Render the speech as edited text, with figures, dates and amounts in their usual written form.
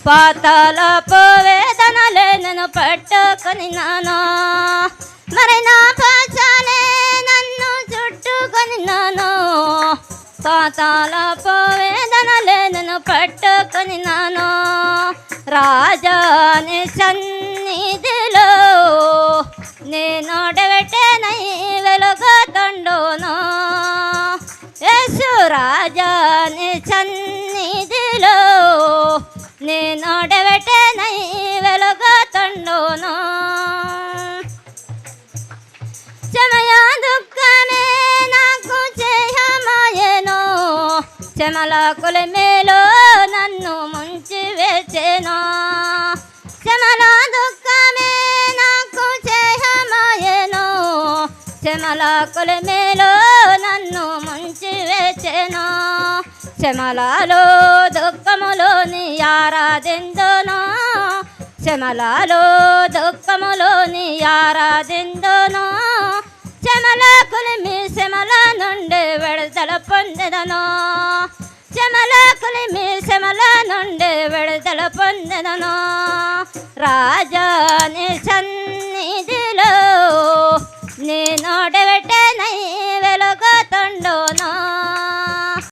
పాతాళపు వేదనలే నేను పట్టుకొని నాను, మరి నా పాచాలే నన్ను చుట్టుకొని నాను. పాతాళపు వేదనలే నేను పట్టుకొని నాను, రాజాని సన్నిధిలో నేను అడగటేనై వెలుగుతుండును. యేసు రాజాని సన్నిధిలో నేను అడగటేనై వెలుగుతుండును. శ్రమయ దుఃఖమే నాకు చేయమాయెను, శ్రమల కొలిమిలో నన్ను ముంచి వేచెను. శ్రమల దుఃఖమే నాకు చేయమాయెను, శ్రమల కొలిమిలో నన్ను ముంచి వేచెను. శ్రమలలో దుఃఖములోని ఆరాధిందును, శ్రమలలో దుఃఖములోని ఆరాధిందును. శ్రమల కొలిమి శ్రమల నుండి విడుదల పొందెదను, శ్రమల కొలిమి శ్రమల నుండి విడుదల పొందెదను. రాజాని సన్ని